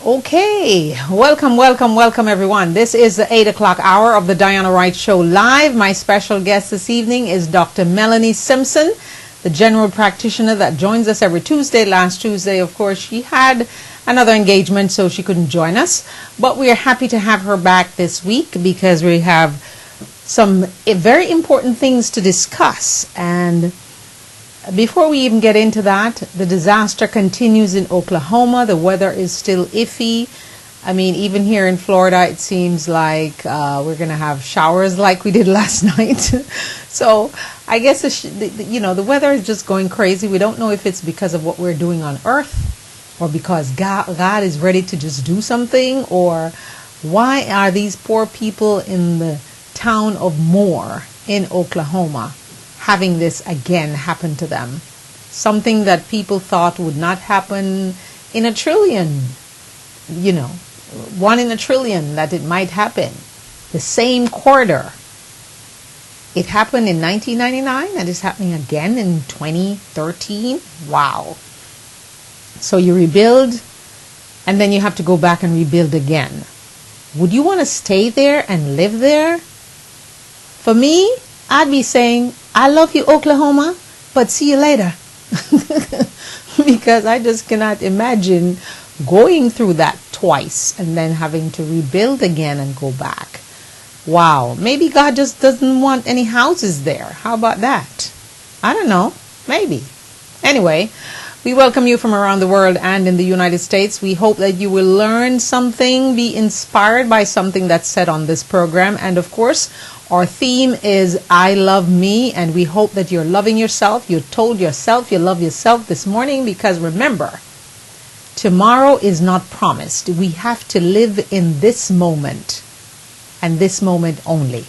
Okay, welcome everyone. This is the 8 o'clock hour of the Diana Wright Show live. My special guest this evening is Dr. Melanie Simpson, the general practitioner that joins us every Tuesday. Last Tuesday, of course, she had another engagement, so she couldn't join us. But we are happy to have her back this week because we have some very important things to discuss. And before we even get into that, the disaster continues in Oklahoma. The weather is still iffy. I mean, even here in Florida, it seems like we're going to have showers like we did last night. So I guess, the weather is just going crazy. We don't know if it's because of what we're doing on Earth or because God is ready to just do something, or why are these poor people in the town of Moore in Oklahoma having this again happen to them? Something that people thought would not happen in a trillion, 1 in a trillion that it might happen. The same corridor. It happened in 1999 and it's happening again in 2013. Wow. So you rebuild and then you have to go back and rebuild again. Would you want to stay there and live there? For me, I'd be saying, I love you, Oklahoma, but see you later. Because I just cannot imagine going through that twice and then having to rebuild again and go back. Wow. Maybe God just doesn't want any houses there. How about that? I don't know. Maybe. Anyway, we welcome you from around the world and in the United States. We hope that you will learn something, be inspired by something that's said on this program. And of course, our theme is I Love Me, and we hope that you're loving yourself. You told yourself you love yourself this morning, because remember, tomorrow is not promised. We have to live in this moment and this moment only,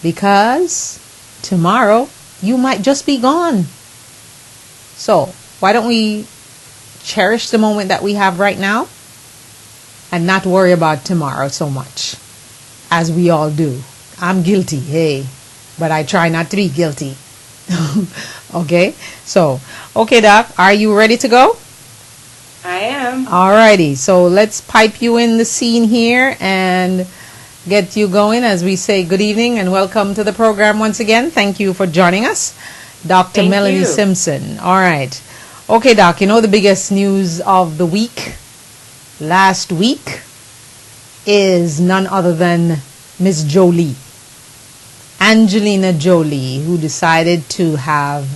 because tomorrow you might just be gone. So why don't we cherish the moment that we have right now and not worry about tomorrow so much as we all do. I'm guilty, hey, but I try not to be guilty. Okay, Doc, are you ready to go? I am. Alrighty, so let's pipe you in the scene here and get you going as we say good evening and welcome to the program once again. Thank you for joining us, Dr. Melanie Simpson. All right. Okay, Doc, the biggest news of the week last week is none other than Miss Jolie. Angelina Jolie, who decided to have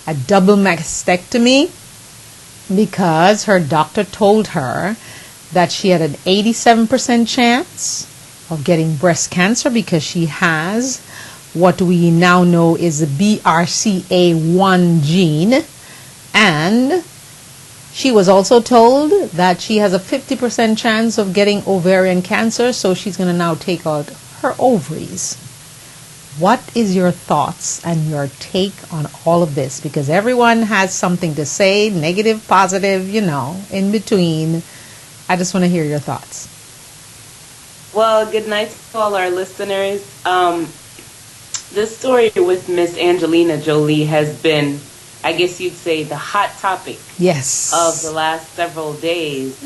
a double mastectomy because her doctor told her that she had an 87% chance of getting breast cancer because she has what we now know is the BRCA1 gene. And she was also told that she has a 50% chance of getting ovarian cancer, so she's going to now take out her ovaries. What is your thoughts and your take on all of this? Because everyone has something to say, negative, positive, in between. I just want to hear your thoughts. Well, good night to all our listeners. This story with Miss Angelina Jolie has been, I guess you'd say, the hot topic of the last several days.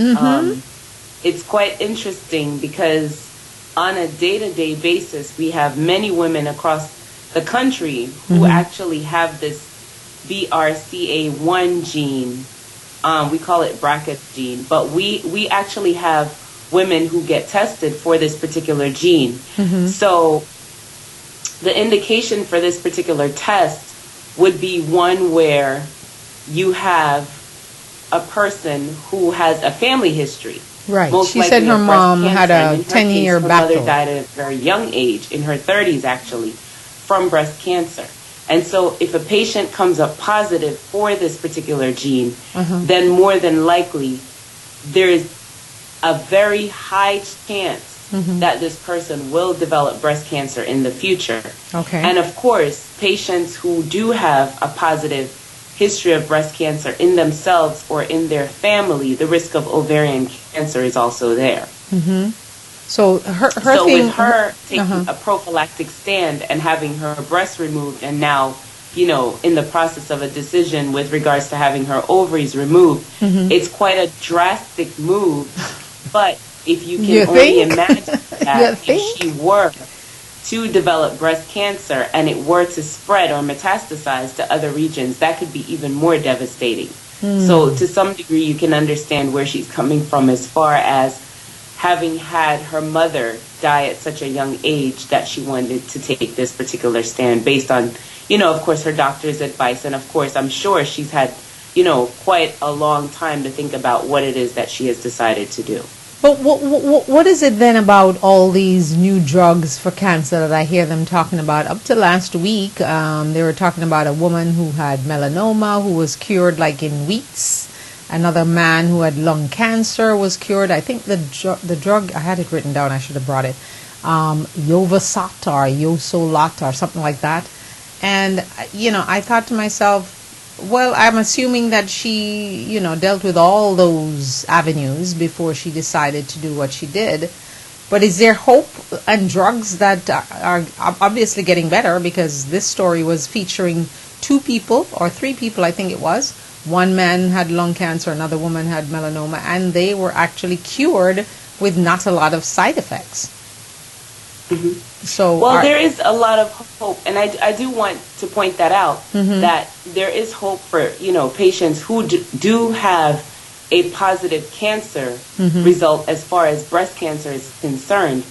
It's quite interesting because on a day-to-day basis, we have many women across the country who actually have this BRCA1 gene. We call it BRCA gene, but we actually have women who get tested for this particular gene. So the indication for this particular test would be one where you have a person who has a family history. Right. She said her mom had a 10-year battle. Her mother died at a very young age, in her 30s actually, from breast cancer. And so if a patient comes up positive for this particular gene, then more than likely there is a very high chance that this person will develop breast cancer in the future. Okay. And of course, patients who do have a positive history of breast cancer in themselves or in their family, the risk of ovarian cancer is also there. So her so thing, with her taking a prophylactic stand and having her breast removed, and now, in the process of a decision with regards to having her ovaries removed, it's quite a drastic move But if you can only imagine that if she were to develop breast cancer and it were to spread or metastasize to other regions, that could be even more devastating. So to some degree, you can understand where she's coming from as far as having had her mother die at such a young age that she wanted to take this particular stand based on, of course, her doctor's advice. And of course, I'm sure she's had, quite a long time to think about what it is that she has decided to do. But what is it then about all these new drugs for cancer that I hear them talking about? Up to last week, they were talking about a woman who had melanoma who was cured like in weeks. Another man who had lung cancer was cured. I think the drug, I had it written down, I should have brought it, Yovasat or Yosolat or something like that. And, I thought to myself, well, I'm assuming that she, dealt with all those avenues before she decided to do what she did. But is there hope and drugs that are obviously getting better? Because this story was featuring 2 people or 3 people, I think it was. One man had lung cancer, another woman had melanoma, and they were actually cured with not a lot of side effects. So, there is a lot of hope, and I do want to point that out, that there is hope for, patients who do have a positive cancer result as far as breast cancer is concerned.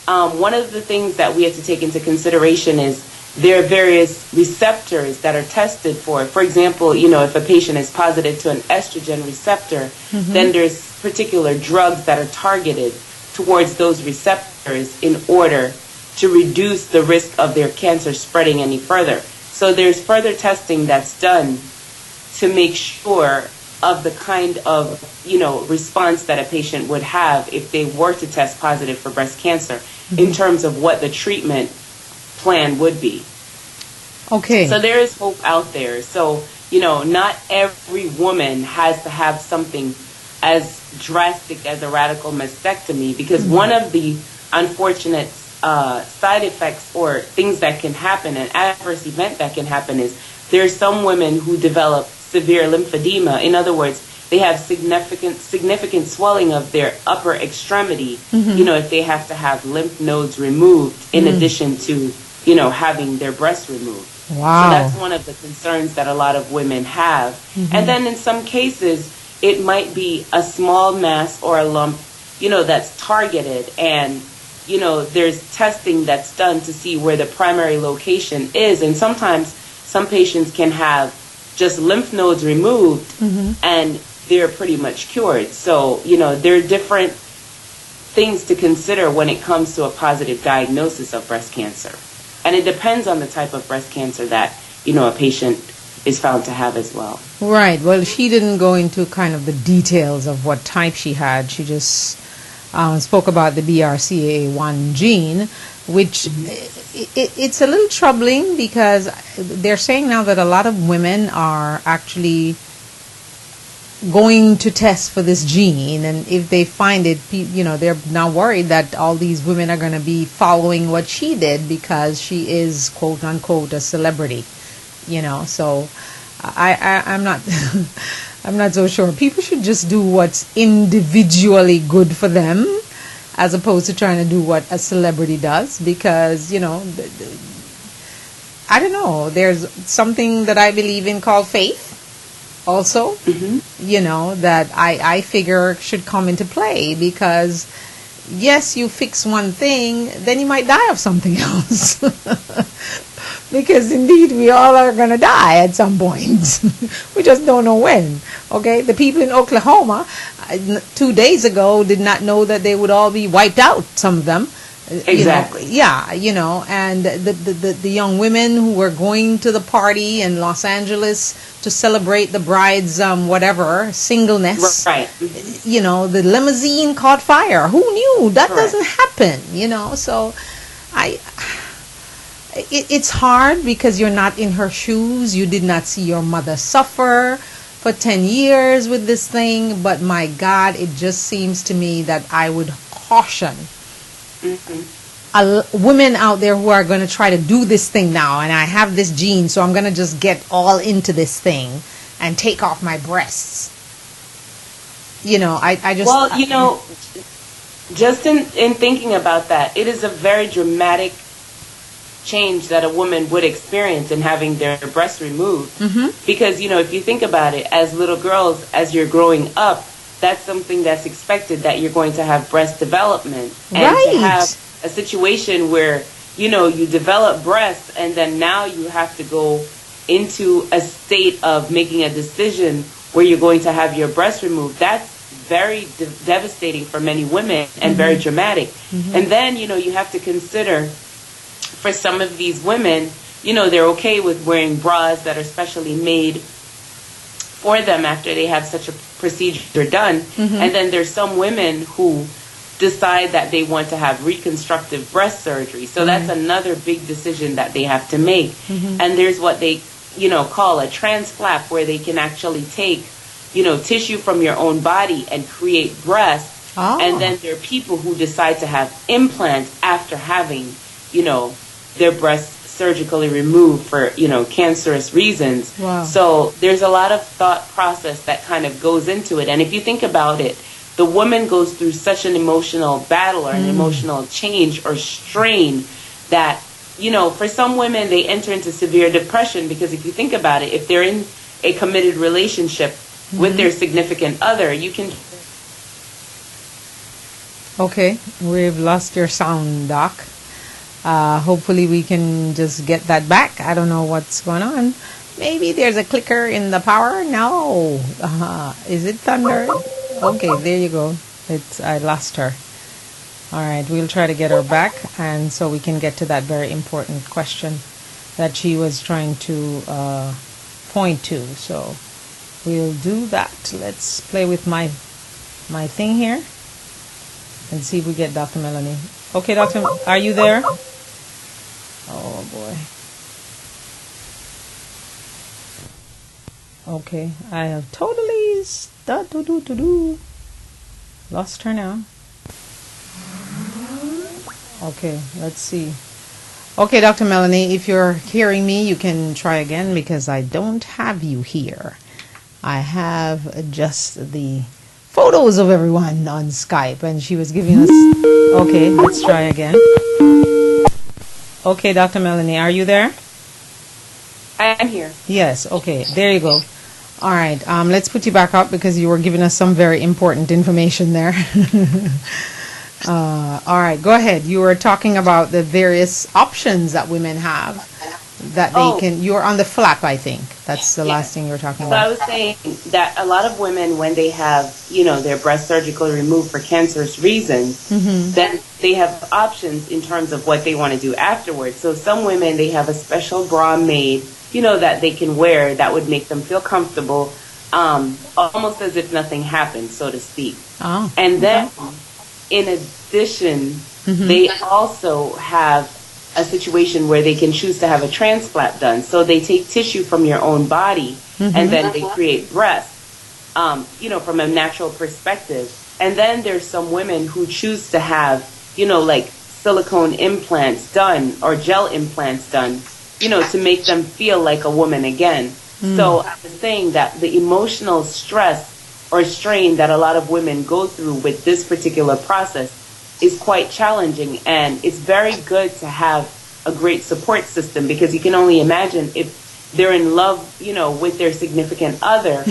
One of the things that we have to take into consideration is there are various receptors that are tested for. For example, if a patient is positive to an estrogen receptor, then there's particular drugs that are targeted towards those receptors in order to reduce the risk of their cancer spreading any further. So there's further testing that's done to make sure of the kind of, response that a patient would have if they were to test positive for breast cancer in terms of what the treatment plan would be. Okay. So there is hope out there. So, not every woman has to have something as drastic as a radical mastectomy, because one of the unfortunate side effects or things that can happen, an adverse event that can happen, is there's some women who develop severe lymphedema. In other words, they have significant swelling of their upper extremity, if they have to have lymph nodes removed in addition to, having their breast removed. Wow. So that's one of the concerns that a lot of women have. And then in some cases, it might be a small mass or a lump, that's targeted, and there's testing that's done to see where the primary location is. And sometimes some patients can have just lymph nodes removed and they're pretty much cured. So, there are different things to consider when it comes to a positive diagnosis of breast cancer. And it depends on the type of breast cancer that, a patient is found to have as well. Right. Well, she didn't go into kind of the details of what type she had. She just spoke about the BRCA1 gene, which it's a little troubling because they're saying now that a lot of women are actually going to test for this gene, and if they find it, they're now worried that all these women are going to be following what she did because she is quote unquote a celebrity, so I'm not I'm not so sure. People should just do what's individually good for them as opposed to trying to do what a celebrity does, because I don't know, there's something that I believe in called faith also, that I figure should come into play, because yes, you fix one thing, then you might die of something else. Because indeed we all are going to die at some point. We just don't know when. Okay, the people in Oklahoma 2 days ago did not know that they would all be wiped out, some of them. Exactly. And the young women who were going to the party in Los Angeles to celebrate the bride's singleness. Right. The limousine caught fire. Who knew? That doesn't happen, so it's hard because you're not in her shoes. You did not see your mother suffer for 10 years with this thing, but my God, it just seems to me that I would caution women out there who are going to try to do this thing now, and I have this gene, so I'm going to just get all into this thing and take off my breasts. I just... Well, just in thinking about that, it is a very dramatic change that a woman would experience in having their breasts removed. Because, if you think about it, as little girls, as you're growing up, that's something that's expected, that you're going to have breast development. And to have a situation where, you develop breasts and then now you have to go into a state of making a decision where you're going to have your breasts removed, that's very devastating for many women and very dramatic. And then, you have to consider, for some of these women, they're okay with wearing bras that are specially made for them after they have such a procedure done. And then there's some women who decide that they want to have reconstructive breast surgery. So that's another big decision that they have to make. And there's what they, call a transflap, where they can actually take, tissue from your own body and create breasts. And then there are people who decide to have implants after having, their breasts surgically removed for, cancerous reasons. So there's a lot of thought process that kind of goes into it. And if you think about it, the woman goes through such an emotional battle or an emotional change or strain that, for some women, they enter into severe depression, because if you think about it, if they're in a committed relationship with their significant other, you can... Okay, we've lost your sound, Doc. Hopefully we can just get that back. I don't know what's going on. Maybe there's a clicker in the power. No. Is it thunder? Okay, there you go. I lost her. All right, we'll try to get her back, and so we can get to that very important question that she was trying to point to. So we'll do that. Let's play with my thing here and see if we get Dr. Melanie. Okay, Doctor, are you there? Oh boy. Okay, I have totally lost her now. Okay, let's see. Okay, Dr. Melanie, if you're hearing me, you can try again, because I don't have you here. I have just the photos of everyone on Skype, and she was giving us... Okay, let's try again. Okay, Dr. Melanie, are you there? I'm here. Yes, okay, there you go. All right, let's put you back up, because you were giving us some very important information there. All right, go ahead. You were talking about the various options that women have that they can... You're on the flap, I think. That's the last thing you were talking about. So I was saying that a lot of women, when they have, their breast surgically removed for cancerous reasons, then they have options in terms of what they want to do afterwards. So some women, they have a special bra made, that they can wear that would make them feel comfortable, almost as if nothing happened, so to speak. And then, in addition, they also have a situation where they can choose to have a transplant done. So they take tissue from your own body and then they create breasts, from a natural perspective. And then there's some women who choose to have, like silicone implants done or gel implants done, to make them feel like a woman again. So I was saying that the emotional stress or strain that a lot of women go through with this particular process is quite challenging, and it's very good to have a great support system, because you can only imagine if they're in love, with their significant other,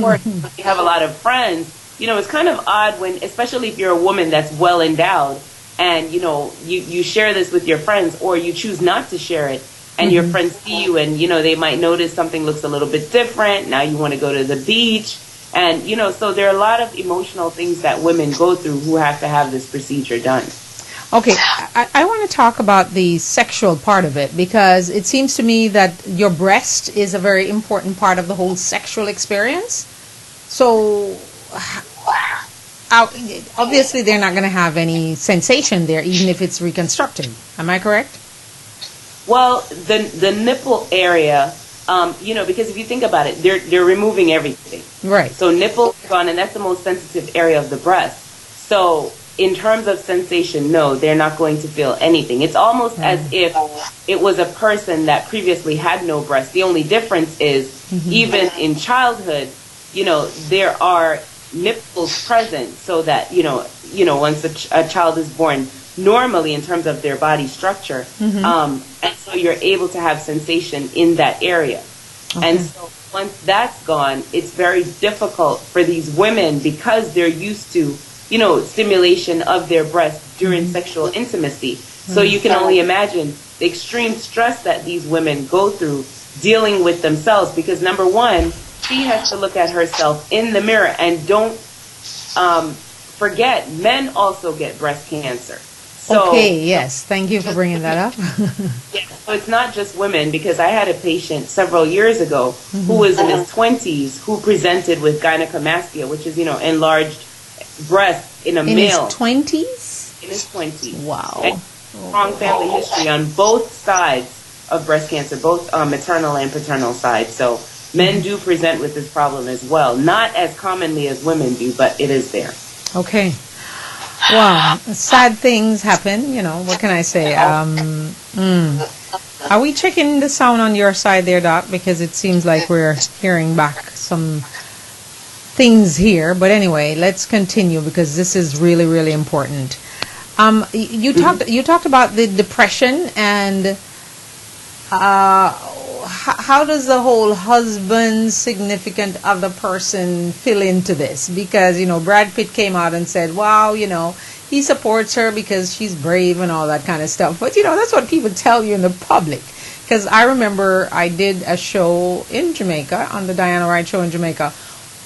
or if they have a lot of friends. It's kind of odd when, especially if you're a woman that's well endowed, and you share this with your friends, or you choose not to share it, and your friends see you, and they might notice something looks a little bit different. Now you want to go to the beach. And, so there are a lot of emotional things that women go through who have to have this procedure done. Okay, I want to talk about the sexual part of it, because it seems to me that your breast is a very important part of the whole sexual experience. So, obviously they're not going to have any sensation there, even if it's reconstructed. Am I correct? Well, the nipple area... because if you think about it, they're removing everything. Right. So nipple is gone, and that's the most sensitive area of the breast. So in terms of sensation, no, they're not going to feel anything. It's almost as if it was a person that previously had no breast. The only difference is even in childhood, there are nipples present, so that once a child is born normally in terms of their body structure, and so you're able to have sensation in that area. Okay. And so once that's gone, it's very difficult for these women, because they're used to stimulation of their breast during sexual intimacy. So you can only imagine the extreme stress that these women go through dealing with themselves, because number one, she has to look at herself in the mirror, and don't forget, men also get breast cancer. So, okay, yes, thank you for bringing that up. Yeah, so it's not just women, because I had a patient several years ago who was in his 20s who presented with gynecomastia, which is enlarged breast in a male. In his 20s? In his 20s. Wow. And strong family history on both sides of breast cancer, both maternal and paternal sides. So men do present with this problem as well. Not as commonly as women do, but it is there. Okay. Wow. Sad things happen, what can I say? Are we checking the sound on your side there, Doc? Because it seems like we're hearing back some things here. But anyway, let's continue, because this is really, really important. You talked about the depression, and how does the whole husband, significant other person fit into this? Because, Brad Pitt came out and said, wow, he supports her because she's brave and all that kind of stuff. But, that's what people tell you in the public. Because I remember I did a show in Jamaica, on the Diana Wright show in Jamaica.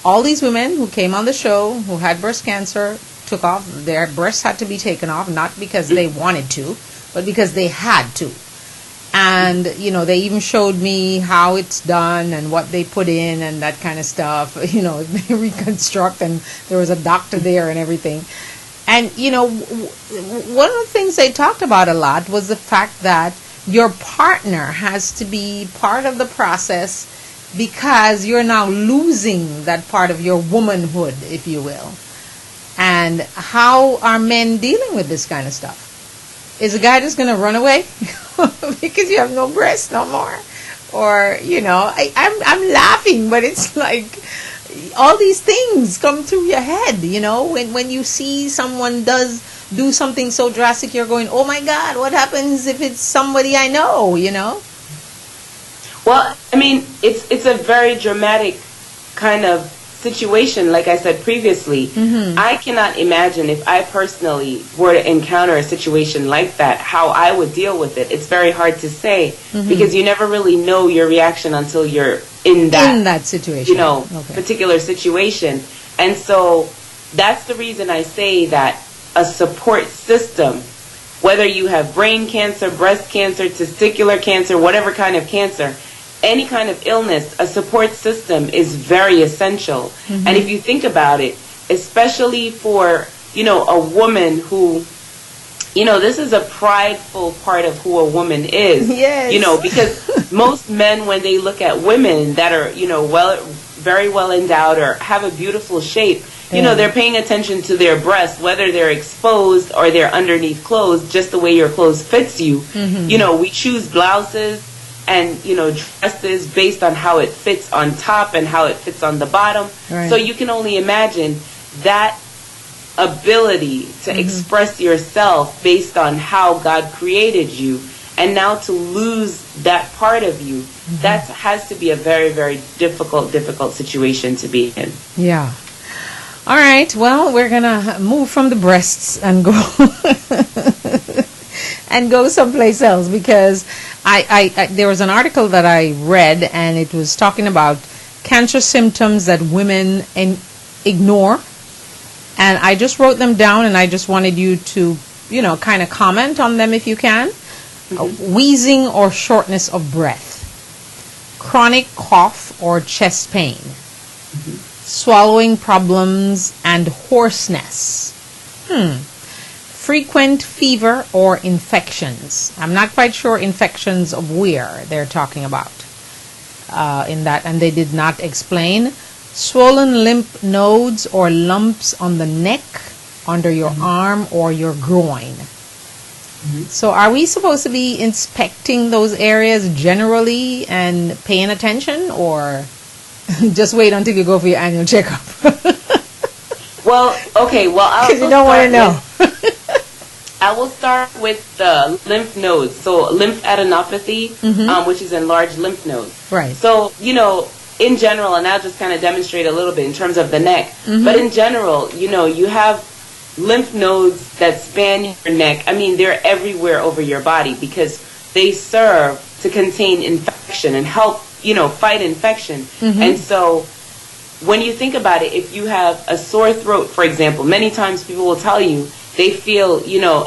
All these women who came on the show who had breast cancer took off, their breasts had to be taken off, not because they wanted to, but because they had to. And, they even showed me how it's done and what they put in and that kind of stuff. They reconstruct, and there was a doctor there and everything. And, one of the things they talked about a lot was the fact that your partner has to be part of the process, because you're now losing that part of your womanhood, if you will. And how are men dealing with this kind of stuff? Is a guy just going to run away because you have no breasts no more? Or, I'm laughing, but it's like all these things come through your head, when you see someone do something so drastic, you're going, oh my God, what happens if it's somebody I know, Well, I mean, it's a very dramatic kind of situation, like I said previously. I cannot imagine, if I personally were to encounter a situation like that, how I would deal with it. It's very hard to say, because you never really know your reaction until you're in that situation, particular situation. And so that's the reason I say that a support system, whether you have brain cancer, breast cancer, testicular cancer, whatever kind of cancer, any kind of illness, a support system is very essential. And if you think about it, especially for, a woman who, this is a prideful part of who a woman is. Yes. Because most men, when they look at women that are, very well endowed or have a beautiful shape, they're paying attention to their breasts, whether they're exposed or they're underneath clothes, just the way your clothes fits you. We choose blouses and, dresses based on how it fits on top and how it fits on the bottom. Right. So you can only imagine that ability to express yourself based on how God created you, and now to lose that part of you, that has to be a very, very difficult situation to be in. Yeah. All right. Well, we're going to move from the breasts and go and go someplace else, because I there was an article that I read, and it was talking about cancer symptoms that women ignore. And I just wrote them down, and I just wanted you to, kind of comment on them if you can. Wheezing or shortness of breath, chronic cough or chest pain, swallowing problems and hoarseness, frequent fever or infections. I'm not quite sure infections of where they're talking about in that, and they did not explain. Swollen lymph nodes or lumps on the neck, under your arm or your groin. So are we supposed to be inspecting those areas generally and paying attention, or just wait until you go for your annual checkup? Well, okay. Well, because you don't want to know. I will start with the lymph nodes. So lymphadenopathy, which is enlarged lymph nodes. Right. So, in general, and I'll just kind of demonstrate a little bit in terms of the neck. But in general, you have lymph nodes that span your neck. I mean, they're everywhere over your body because they serve to contain infection and help, fight infection. And so when you think about it, if you have a sore throat, for example, many times people will tell you they feel,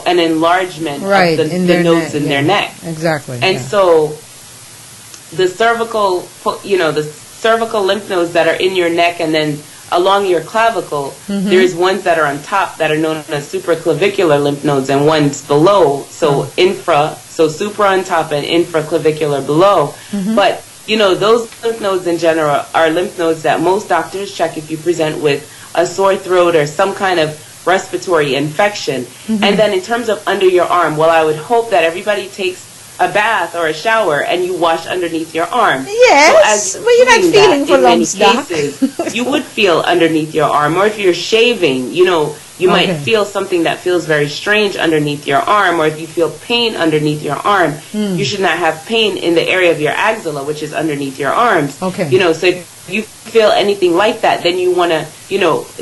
an enlargement right, of the nodes in their neck. Exactly. And so the cervical lymph nodes that are in your neck and then along your clavicle, there's ones that are on top that are known as supraclavicular lymph nodes and ones below. So supra on top and infraclavicular below. But those lymph nodes in general are lymph nodes that most doctors check if you present with a sore throat or some kind of respiratory infection. And then in terms of under your arm, well, I would hope that everybody takes a bath or a shower and you wash underneath your arm. Yes, but you're not feeling for lumps, Doc. You would feel underneath your arm. Or if you're shaving, you might feel something that feels very strange underneath your arm. Or if you feel pain underneath your arm, you should not have pain in the area of your axilla, which is underneath your arms. So if you feel anything like that, then you want to,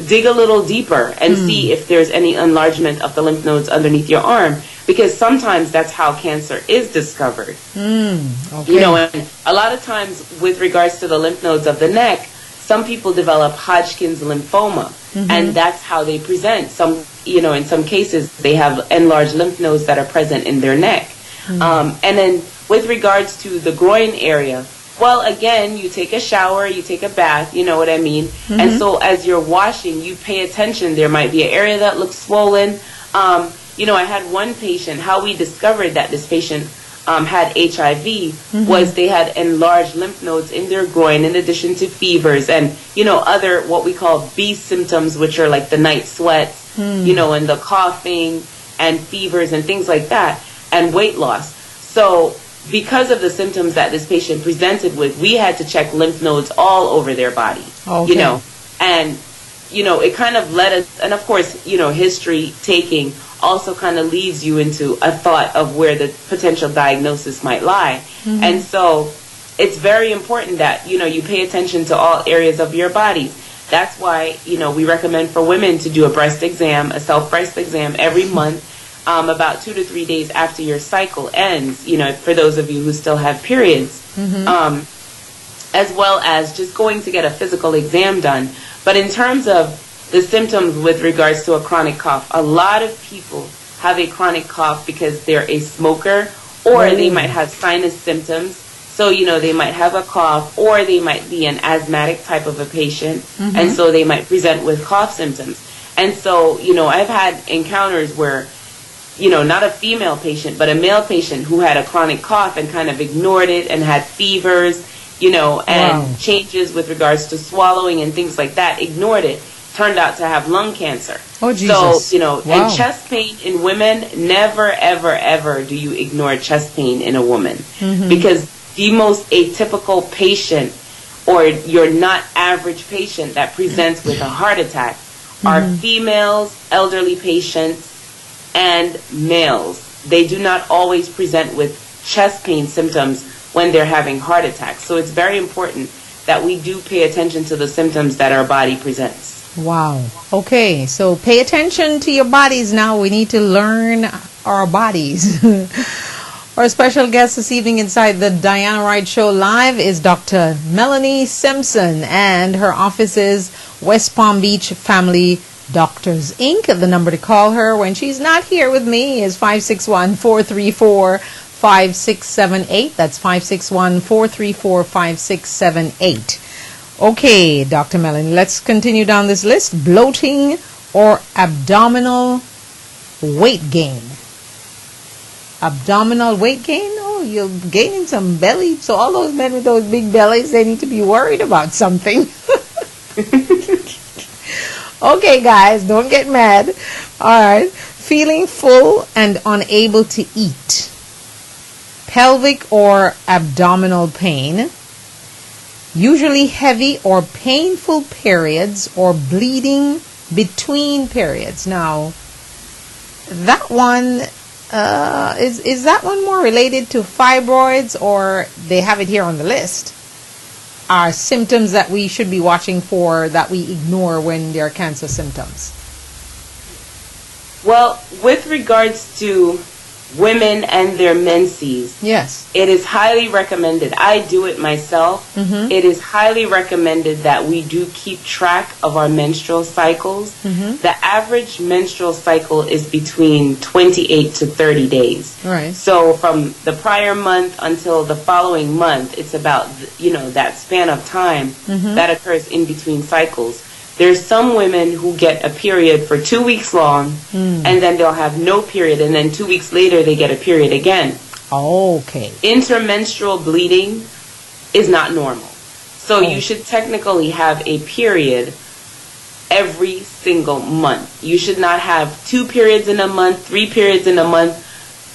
dig a little deeper and see if there's any enlargement of the lymph nodes underneath your arm. Because sometimes that's how cancer is discovered. And a lot of times with regards to the lymph nodes of the neck, some people develop Hodgkin's lymphoma, and that's how they present. Some, in some cases, they have enlarged lymph nodes that are present in their neck. And then with regards to the groin area, well, again, you take a shower, you take a bath, you know what I mean? And so as you're washing, you pay attention. There might be an area that looks swollen. I had one patient, how we discovered that this patient had HIV was they had enlarged lymph nodes in their groin in addition to fevers and, other what we call B symptoms, which are like the night sweats, and the coughing and fevers and things like that, and weight loss. So because of the symptoms that this patient presented with, we had to check lymph nodes all over their body, and, it kind of led us, and of course, history taking also kind of leads you into a thought of where the potential diagnosis might lie. And so it's very important that, you pay attention to all areas of your body. That's why, we recommend for women to do a breast exam, a self-breast exam every month, about 2 to 3 days after your cycle ends, for those of you who still have periods, as well as just going to get a physical exam done. But in terms of the symptoms with regards to a chronic cough, a lot of people have a chronic cough because they're a smoker, or they might have sinus symptoms. So, they might have a cough, or they might be an asthmatic type of a patient, and so they might present with cough symptoms. And so, I've had encounters where, not a female patient, but a male patient who had a chronic cough and kind of ignored it and had fevers, and changes with regards to swallowing and things like that, ignored it, turned out to have lung cancer. Oh, Jesus. So, and chest pain in women, never, ever, ever do you ignore chest pain in a woman. Because the most atypical patient, or your not average patient that presents with a heart attack, are females, elderly patients, and males. They do not always present with chest pain symptoms when they're having heart attacks. So it's very important that we do pay attention to the symptoms that our body presents. Wow. Okay, so pay attention to your bodies now. We need to learn our bodies. Our special guest this evening inside the Diana Wright Show Live is Dr. Melanie Simpson, and her office is West Palm Beach Family Doctors, Inc. The number to call her when she's not here with me is 561-434-5678. That's 561-434-5678. Okay, Dr. Melanie, let's continue down this list. Bloating or abdominal weight gain. Abdominal weight gain? Oh, you're gaining some belly. So all those men with those big bellies, they need to be worried about something. Okay, guys, don't get mad. All right. Feeling full and unable to eat. Pelvic or abdominal pain. Usually heavy or painful periods or bleeding between periods. Now, that one, is that one more related to fibroids, or they have it here on the list, are symptoms that we should be watching for that we ignore when there are cancer symptoms? Well, with regards to women and their menses, yes, it is highly recommended. I do it myself. It is highly recommended that we do keep track of our menstrual cycles. The average menstrual cycle is between 28 to 30 days. Right. So from the prior month until the following month, it's about, that span of time that occurs in between cycles. There's some women who get a period for 2 weeks long, and then they'll have no period, and then 2 weeks later they get a period again. Okay. Intermenstrual bleeding is not normal. So you should technically have a period every single month. You should not have 2 periods in a month, 3 periods in a month,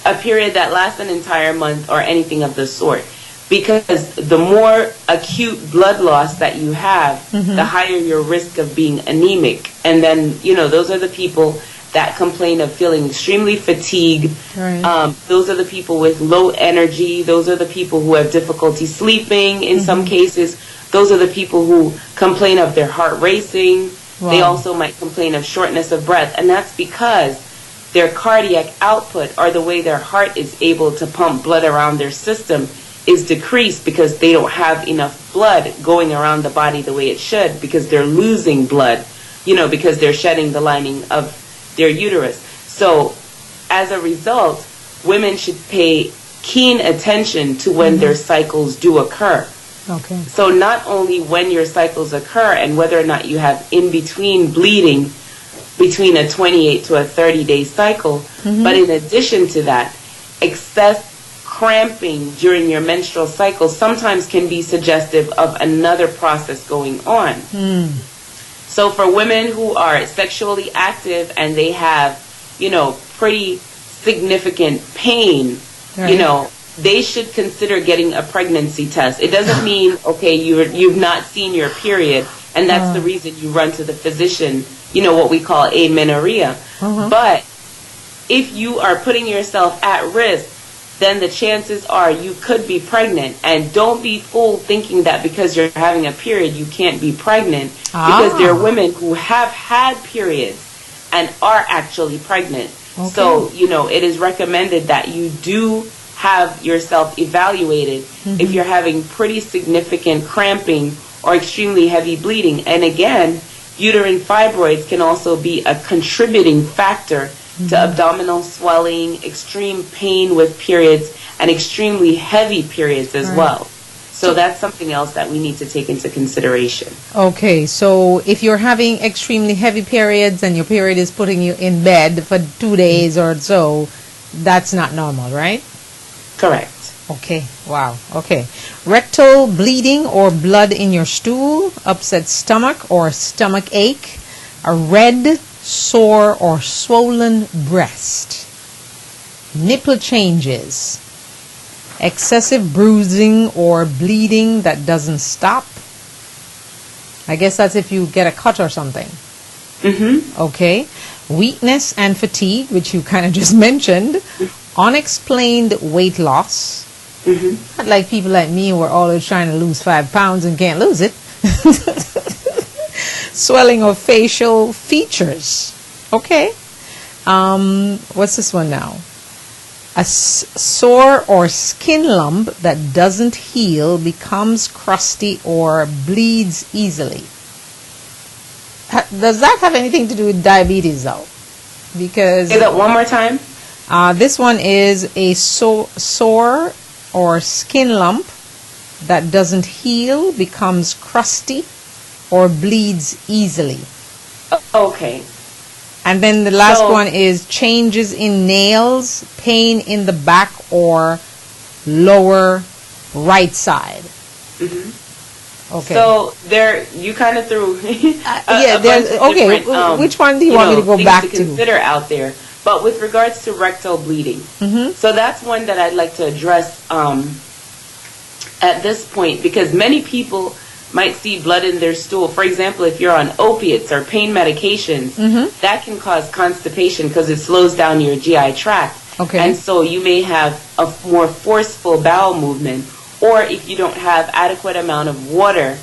a period that lasts an entire month, or anything of the sort. Because the more acute blood loss that you have, the higher your risk of being anemic. And then, those are the people that complain of feeling extremely fatigued. Right. Those are the people with low energy. Those are the people who have difficulty sleeping in some cases. Those are the people who complain of their heart racing. Wow. They also might complain of shortness of breath. And that's because their cardiac output, or the way their heart is able to pump blood around their system, is decreased because they don't have enough blood going around the body the way it should, because they're losing blood, because they're shedding the lining of their uterus. So as a result, women should pay keen attention to when their cycles do occur. Okay. So not only when your cycles occur and whether or not you have in-between bleeding between a 28 to a 30-day cycle, but in addition to that, excess cramping during your menstrual cycle sometimes can be suggestive of another process going on. So for women who are sexually active and they have, pretty significant pain, right, they should consider getting a pregnancy test. It doesn't mean, okay, you've not seen your period, and that's the reason you run to the physician, what we call amenorrhea. But if you are putting yourself at risk, then the chances are you could be pregnant. And don't be fooled thinking that because you're having a period you can't be pregnant, because there are women who have had periods and are actually pregnant. Okay. So, it is recommended that you do have yourself evaluated if you're having pretty significant cramping or extremely heavy bleeding. And again, uterine fibroids can also be a contributing factor to abdominal swelling, extreme pain with periods, and extremely heavy periods as well. So that's something else that we need to take into consideration. Okay, so if you're having extremely heavy periods and your period is putting you in bed for 2 days or so, that's not normal, right? Correct. Okay, wow, okay. Rectal bleeding or blood in your stool, upset stomach or stomach ache, a red, sore or swollen breast, nipple changes, excessive bruising or bleeding that doesn't stop. I guess that's if you get a cut or something. Okay. Weakness and fatigue, which you kind of just mentioned. Unexplained weight loss. Not like people like me who are always trying to lose 5 pounds and can't lose it. Swelling of facial features. Okay. What's this one now? A sore or skin lump that doesn't heal, becomes crusty, or bleeds easily. Does that have anything to do with diabetes, though? Because say that one more time. This one is a sore or skin lump that doesn't heal, becomes crusty, or bleeds easily. Okay. And then the last one is changes in nails, pain in the back or lower right side. Okay. So there, you kind of threw. Okay. Which one do you want me to go back to? Consider out there. But with regards to rectal bleeding, so that's one that I'd like to address at this point, because many people might see blood in their stool. For example, if you're on opiates or pain medications, that can cause constipation because it slows down your GI tract. Okay. And so you may have a more forceful bowel movement, or if you don't have adequate amount of water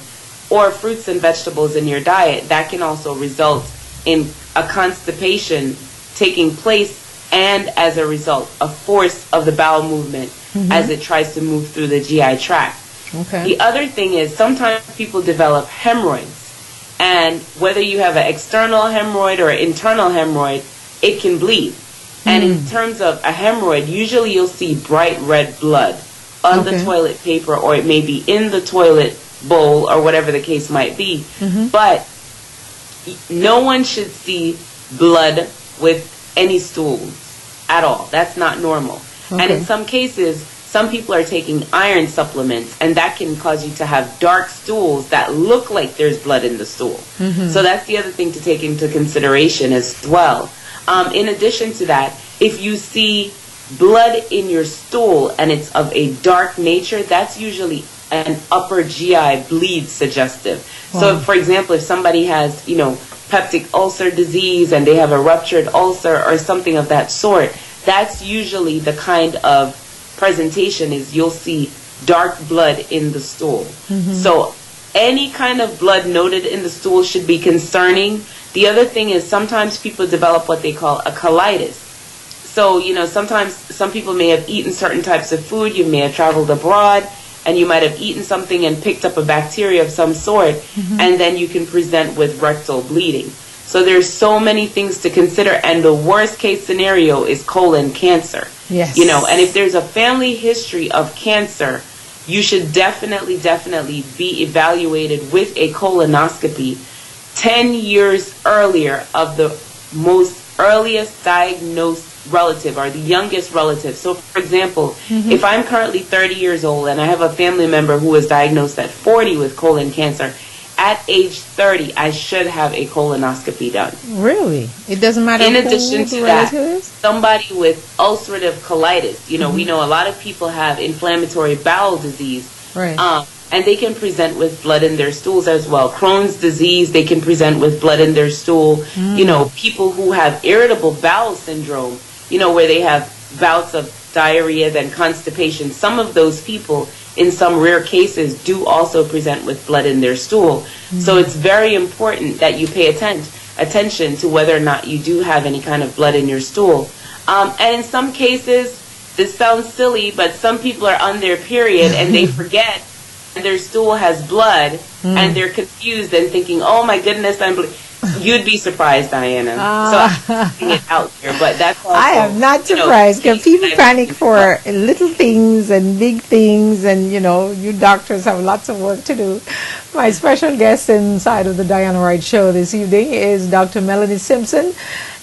or fruits and vegetables in your diet, that can also result in a constipation taking place, and as a result, a force of the bowel movement as it tries to move through the GI tract. Okay. The other thing is sometimes people develop hemorrhoids, and whether you have an external hemorrhoid or an internal hemorrhoid, it can bleed. And in terms of a hemorrhoid, usually you'll see bright red blood on the toilet paper, or it may be in the toilet bowl, or whatever the case might be. But no one should see blood with any stools at all. That's not normal. And in some cases, some people are taking iron supplements, and that can cause you to have dark stools that look like there's blood in the stool. So that's the other thing to take into consideration as well. In addition to that, if you see blood in your stool and it's of a dark nature, that's usually an upper GI bleed suggestive. So, for example, if somebody has, peptic ulcer disease and they have a ruptured ulcer or something of that sort, that's usually the kind of presentation is you'll see dark blood in the stool. So any kind of blood noted in the stool should be concerning. The other thing is sometimes people develop what they call a colitis. So, sometimes some people may have eaten certain types of food. You may have traveled abroad and you might have eaten something and picked up a bacteria of some sort, and then you can present with rectal bleeding. So there's so many things to consider, and the worst case scenario is colon cancer. Yes. And if there's a family history of cancer, you should definitely be evaluated with a colonoscopy 10 years earlier of the most earliest diagnosed relative or the youngest relative. So, for example, if I'm currently 30 years old and I have a family member who was diagnosed at 40 with colon cancer, at age 30, I should have a colonoscopy done. Really? It doesn't matter in who addition to the that, relative is? somebody with ulcerative colitis, we know a lot of people have inflammatory bowel disease. Right. And they can present with blood in their stools as well. Crohn's disease, they can present with blood in their stool. People who have irritable bowel syndrome, where they have bouts of diarrhea, then constipation. Some of those people, in some rare cases, do also present with blood in their stool. So it's very important that you pay attention to whether or not you do have any kind of blood in your stool. And in some cases, this sounds silly, but some people are on their period and they forget their stool has blood, and they're confused and thinking, oh my goodness, you'd be surprised, Diana. So I'm putting it out there, but that's also, I am not surprised because people panic for little things and big things, and you doctors have lots of work to do. My special guest inside of the Diana Wright Show this evening is Dr. Melanie Simpson,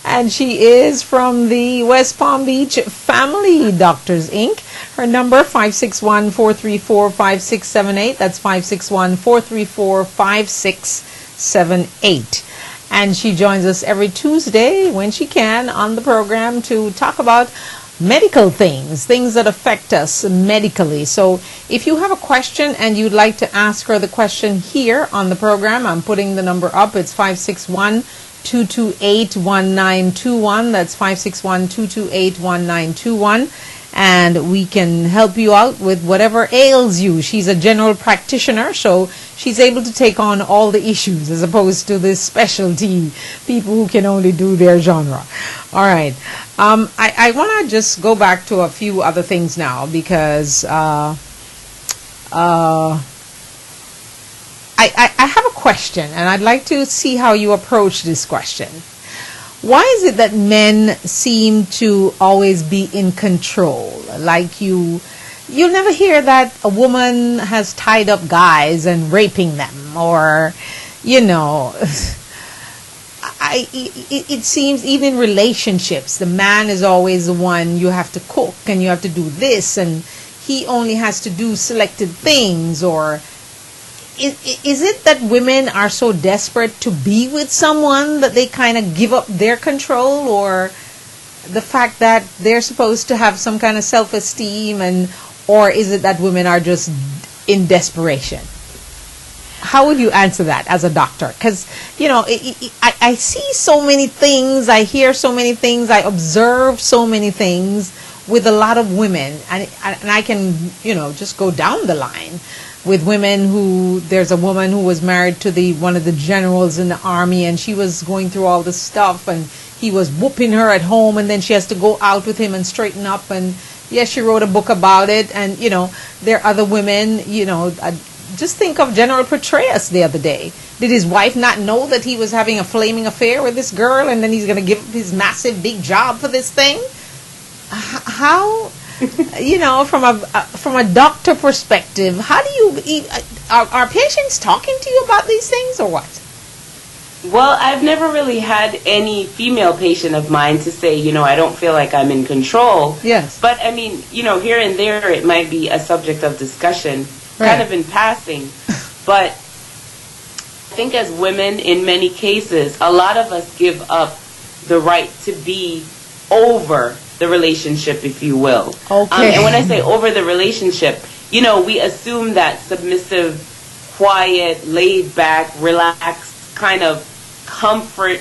and she is from the West Palm Beach Family Doctors, Inc. Her number, 561-434-5678. That's 561-434-5678. And she joins us every Tuesday when she can on the program to talk about medical things that affect us medically. So if you have a question and you'd like to ask her the question here on the program, I'm putting the number up. It's 561-228-1921. That's 561-228-1921. And we can help you out with whatever ails you. She's a general practitioner, so she's able to take on all the issues as opposed to the specialty people who can only do their genre. All right. I want to just go back to a few other things now because I have a question, and I'd like to see how you approach this question. Why is it that men seem to always be in control? Like you'll never hear that a woman has tied up guys and raping them, or, it seems even in relationships, the man is always the one, you have to cook and you have to do this, and he only has to do selected things. Or is it that women are so desperate to be with someone that they kind of give up their control, or the fact that they're supposed to have some kind of self-esteem, or is it that women are just in desperation? how would you answer that as a doctor? Because, you know, I see so many things, I hear so many things, I observe so many things with a lot of women, and I can, you know, just go down the line with women who, there's a woman who was married to one of the generals in the army, and she was going through all this stuff, and he was whooping her at home, and then she has to go out with him and straighten up, and yes, she wrote a book about it. And, you know, there are other women, you know, just think of General Petraeus the other day. Did his wife not know that he was having a flaming affair with this girl, and then he's going to give up his massive big job for this thing? How, you know, from a doctor perspective, how do you, are patients talking to you about these things, or what? Well, I've never really had any female patient of mine to say, you know, I don't feel like I'm in control. Yes. But, I mean, you know, here and there it might be a subject of discussion, kind of in passing. But I think as women, in many cases, a lot of us give up the right to be over the relationship, if you will. Okay. And when I say over the relationship, you know, we assume that submissive, quiet, laid back, relaxed kind of comfort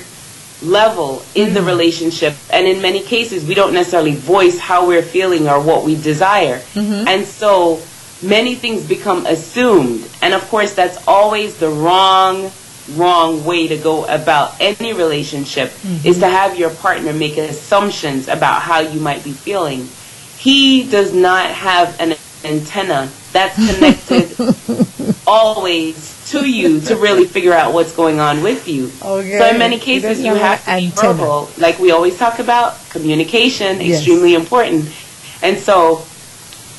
level in the relationship, and in many cases we don't necessarily voice how we're feeling or what we desire, and so many things become assumed, and of course that's always the wrong way to go about any relationship, is to have your partner make assumptions about how you might be feeling. He does not have an antenna that's connected always to you to really figure out what's going on with you. Okay. So in many cases you have to be verbal. Like we always talk about, communication, extremely important. And so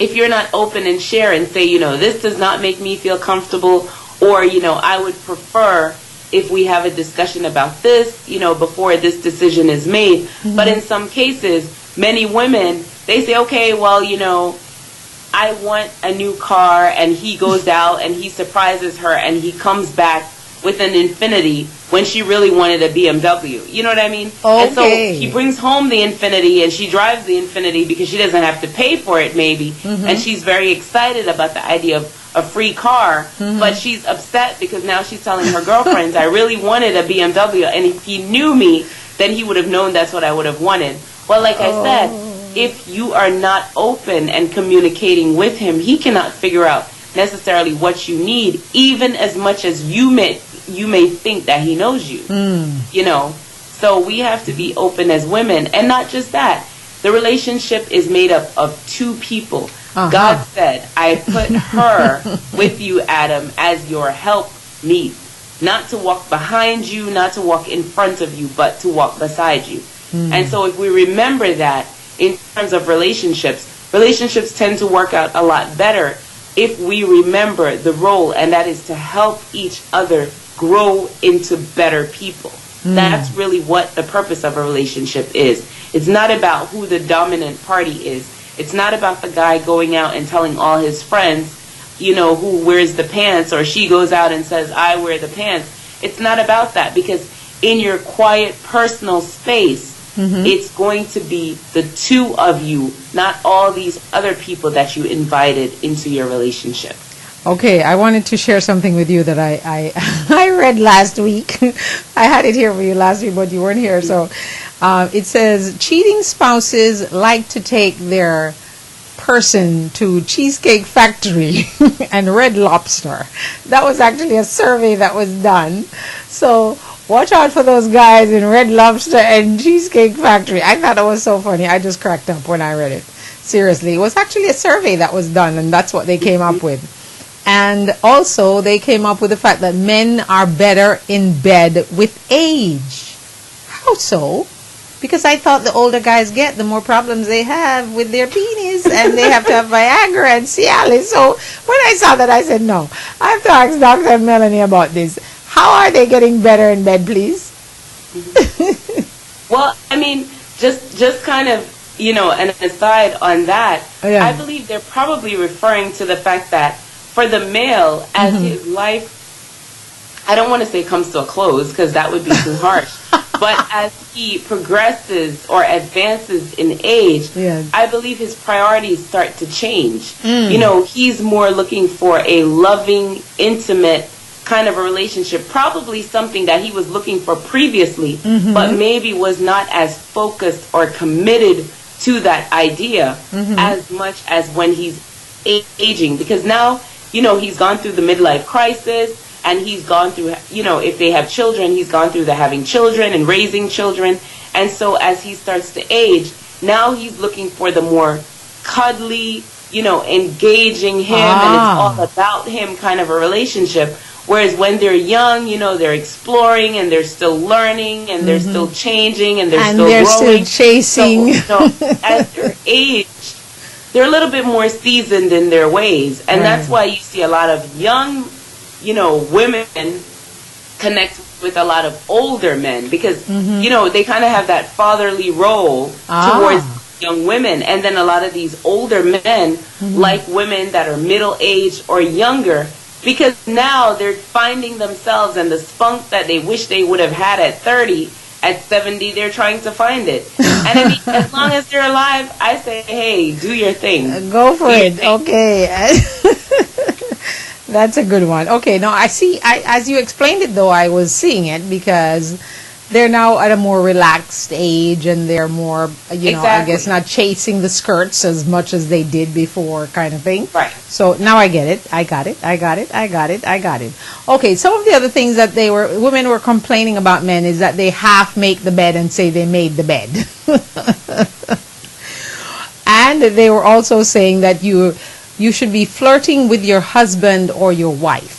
if you're not open and share and say, you know, this does not make me feel comfortable, or, you know, I would prefer if we have a discussion about this, you know, before this decision is made. But in some cases, many women, they say, okay, well, you know, I want a new car, and he goes out and he surprises her and he comes back with an Infiniti when she really wanted a BMW. You know what I mean? Okay. And so he brings home the Infiniti and she drives the Infiniti because she doesn't have to pay for it maybe, and she's very excited about the idea of a free car, but she's upset because now she's telling her girlfriends, I really wanted a BMW, and if he knew me, then he would have known that's what I would have wanted. Well, like I said, if you are not open and communicating with him, he cannot figure out necessarily what you need, even as much as you may think that he knows you. You know, so we have to be open as women, and not just that. The relationship is made up of two people. God said, I put her with you, Adam, as your help meet, not to walk behind you, not to walk in front of you, but to walk beside you. And so if we remember that, in terms of relationships tend to work out a lot better if we remember the role, and that is to help each other grow into better people. That's really what the purpose of a relationship is. It's not about who the dominant party is. It's not about the guy going out and telling all his friends, you know, who wears the pants, or she goes out and says, I wear the pants. It's not about that, because in your quiet personal space, it's going to be the two of you, not all these other people that you invited into your relationship. Okay, I wanted to share something with you that I I read last week. I had it here for you last week, but you weren't here. So it says, cheating spouses like to take their person to Cheesecake Factory and Red Lobster. That was actually a survey that was done. So watch out for those guys in Red Lobster and Cheesecake Factory. I thought it was so funny. I just cracked up when I read it. Seriously, it was actually a survey that was done, and that's what they came up with. And also, they came up with the fact that men are better in bed with age. How so? Because I thought the older guys get, the more problems they have with their penis, and they have to have Viagra and Cialis. So when I saw that, I said, no, I have to ask Dr. Melanie about this. How are they getting better in bed, please? Well, I mean, just kind of, you know, an aside on that, I believe they're probably referring to the fact that for the male, as his life, I don't want to say comes to a close, because that would be too harsh, but as he progresses or advances in age, I believe his priorities start to change. You know, he's more looking for a loving, intimate kind of a relationship, probably something that he was looking for previously, but maybe was not as focused or committed to that idea as much as when he's aging. Because now, you know, he's gone through the midlife crisis, and he's gone through, you know, if they have children, he's gone through the having children and raising children. And so as he starts to age, now he's looking for the more cuddly, you know, engaging him, and it's all about him kind of a relationship. Whereas when they're young, you know, they're exploring and they're still learning and they're still changing and they're still growing. Still chasing. So, you know, as they're aged, they're a little bit more seasoned in their ways. And that's why you see a lot of young, you know, women connect with a lot of older men, because, you know, they kind of have that fatherly role towards young women. And then a lot of these older men like women that are middle-aged or younger, because now they're finding themselves, and the spunk that they wish they would have had at 30, at 70, they're trying to find it. And I mean, as long as they're alive, I say, hey, do your thing. Go for it. Okay. That's a good one. Okay, now I see, as you explained it though, I was seeing it because they're now at a more relaxed age, and they're more, you know, I guess not chasing the skirts as much as they did before, kind of thing. Right. So now I get it. I got it. Okay, some of the other things that women were complaining about men is that they half make the bed and say they made the bed. And they were also saying that you should be flirting with your husband or your wife.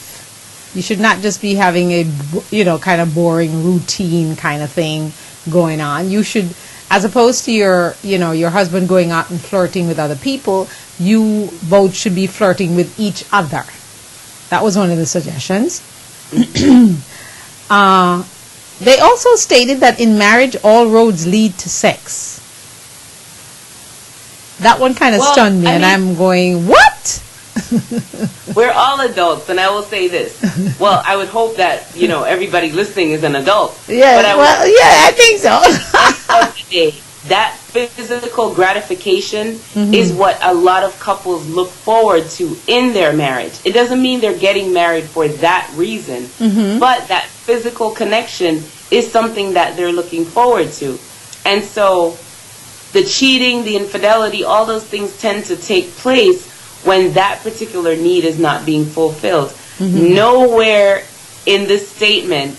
You should not just be having a, you know, kind of boring routine kind of thing going on. You should, as opposed to your, you know, your husband going out and flirting with other people, you both should be flirting with each other. That was one of the suggestions. They also stated that in marriage, all roads lead to sex. That one kind of stunned me, and I'm going, what? We're all adults, and I will say this. Well, I would hope that, you know, everybody listening is an adult. Yeah, I think so. At the end of the day, that physical gratification is what a lot of couples look forward to in their marriage. It doesn't mean they're getting married for that reason, but that physical connection is something that they're looking forward to. And so the cheating, the infidelity, all those things tend to take place when that particular need is not being fulfilled. Nowhere in this statement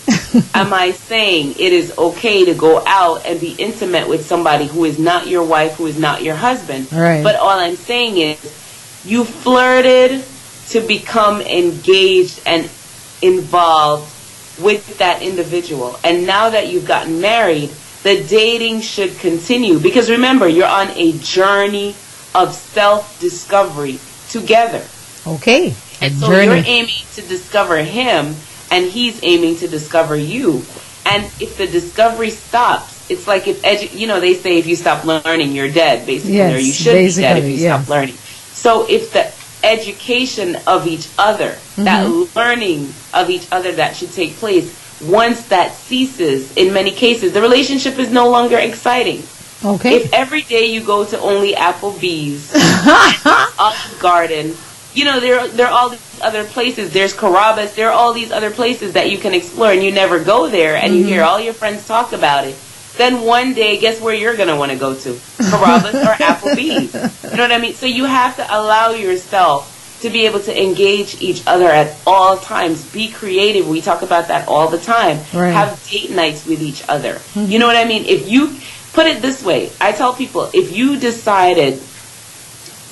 am I saying it is okay to go out and be intimate with somebody who is not your wife, who is not your husband. Right. But all I'm saying is you flirted to become engaged and involved with that individual. And now that you've gotten married, the dating should continue. Because remember, you're on a journey of self-discovery together. Okay. And so you're aiming to discover him, and he's aiming to discover you. And if the discovery stops, it's like if you know, they say if you stop learning, you're dead, basically, or you should be dead if you stop learning. So if the education of each other, that learning of each other that should take place, once that ceases, in many cases, the relationship is no longer exciting. Okay. If every day you go to only Applebee's, Olive Garden, you know, there are all these other places. There's Carrabba's. There are all these other places that you can explore, and you never go there, and you hear all your friends talk about it. Then one day, guess where you're going to want to go to? Carrabba's or Applebee's. You know what I mean? So you have to allow yourself to be able to engage each other at all times. Be creative. We talk about that all the time. Right. Have date nights with each other. You know what I mean? If you put it this way, I tell people, if you decided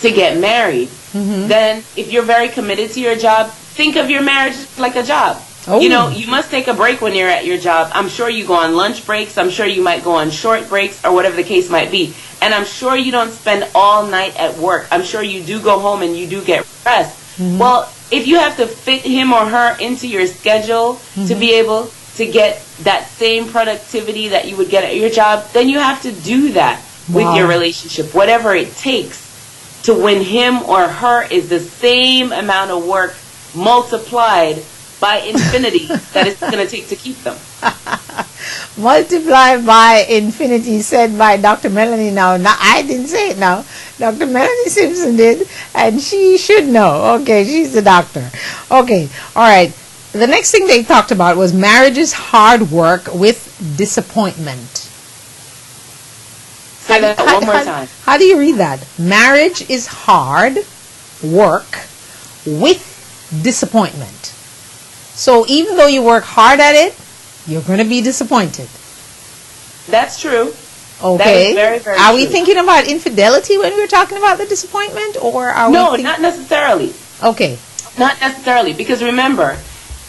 to get married, then if you're very committed to your job, think of your marriage like a job. You know, you must take a break when you're at your job. I'm sure you go on lunch breaks. I'm sure you might go on short breaks or whatever the case might be. And I'm sure you don't spend all night at work. I'm sure you do go home and you do get rest. Well, if you have to fit him or her into your schedule to be able to get that same productivity that you would get at your job, then you have to do that with your relationship. Whatever it takes to win him or her is the same amount of work multiplied by infinity that it's going to take to keep them. Multiplied by infinity, said by Dr. Melanie now. Now, I didn't say it now. Dr. Melanie Simpson did, and she should know. Okay, she's the doctor. Okay, all right. the next thing they talked about was marriage is hard work with disappointment. Say that one more time. How do you read that? Marriage is hard work with disappointment. So even though you work hard at it, you're going to be disappointed. That's true. Okay. That is very, very Are true. we thinking about infidelity when we're talking about the disappointment, or are No, we not necessarily. Okay. Not necessarily, because remember,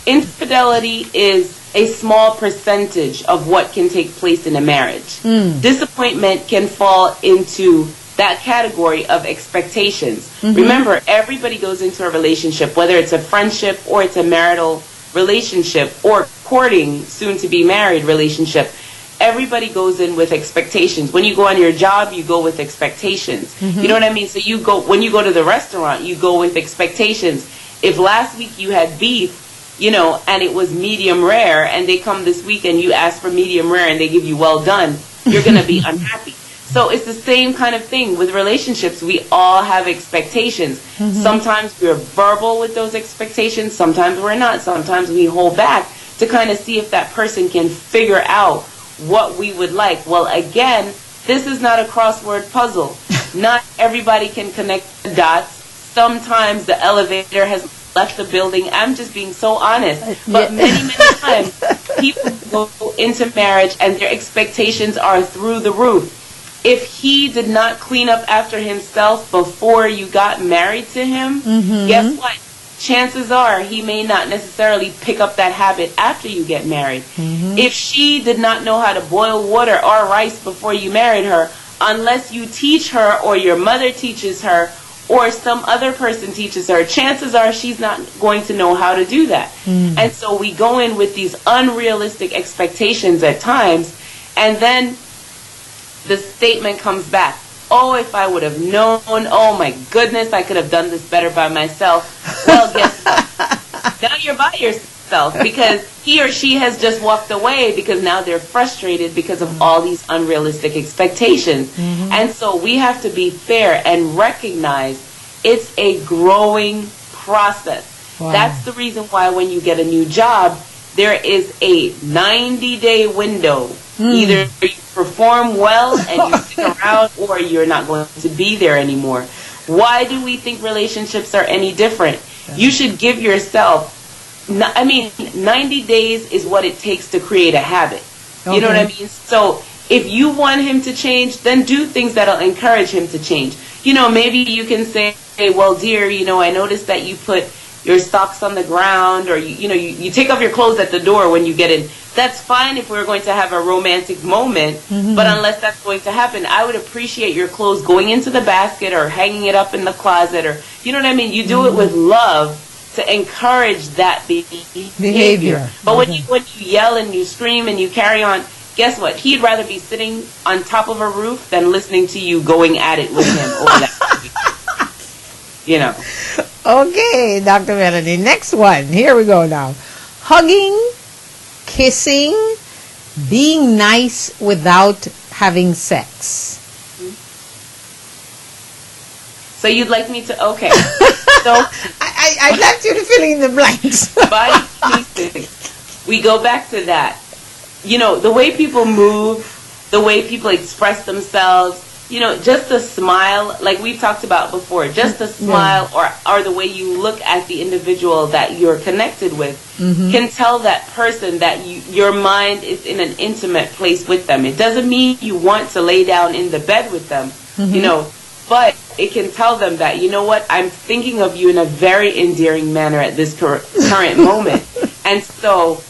infidelity is a small percentage of what can take place in a marriage. Disappointment can fall into that category of expectations. Remember, everybody goes into a relationship, whether it's a friendship or it's a marital relationship or courting, soon to be married relationship. Everybody goes in with expectations. When you go on your job, you go with expectations. You know what I mean? So when you go to the restaurant, you go with expectations. If last week you had beef, and it was medium rare, and they come this week and you ask for medium rare and they give you well done, you're going to be unhappy. So it's the same kind of thing with relationships. We all have expectations. Sometimes we're verbal with those expectations. Sometimes we're not. Sometimes we hold back to kind of see if that person can figure out what we would like. Well, again, this is not a crossword puzzle. Not everybody can connect the dots. Sometimes the elevator has left the building. I'm just being so honest. But many, many times people go into marriage and their expectations are through the roof. If he did not clean up after himself before you got married to him, guess what? Chances are he may not necessarily pick up that habit after you get married. If she did not know how to boil water or rice before you married her, unless you teach her or your mother teaches her or some other person teaches her, chances are she's not going to know how to do that. And so we go in with these unrealistic expectations at times, and then the statement comes back, oh, if I would have known, oh my goodness, I could have done this better by myself. Well, guess what? Now you're by yourself because he or she has just walked away because now they're frustrated because of all these unrealistic expectations. And so we have to be fair and recognize it's a growing process. That's the reason why when you get a new job, there is a 90-day window. Either you perform well and you stick around, or you're not going to be there anymore. Why do we think relationships are any different? You should give yourself, 90 days is what it takes to create a habit. You know what I mean? So if you want him to change, then do things that'll encourage him to change. Maybe you can say, well, dear, I noticed that you put your socks on the ground, or you take off your clothes at the door when you get in. That's fine if we're going to have a romantic moment, but unless that's going to happen, I would appreciate your clothes going into the basket or hanging it up in the closet, or you know what I mean? You do it with love to encourage that behavior. But when you yell and you scream and you carry on, guess what? He'd rather be sitting on top of a roof than listening to you going at it with him over that. Okay, Dr. Melanie. Next one. Here we go now. Hugging, kissing, being nice without having sex. So you'd like me to, okay. So I left you to fill in the blanks. Body kissing. We go back to that. The way people move, the way people express themselves, just a smile, like we've talked about before, just a smile or the way you look at the individual that you're connected with can tell that person that your mind is in an intimate place with them. It doesn't mean you want to lay down in the bed with them, but it can tell them that, what, I'm thinking of you in a very endearing manner at this current moment. And so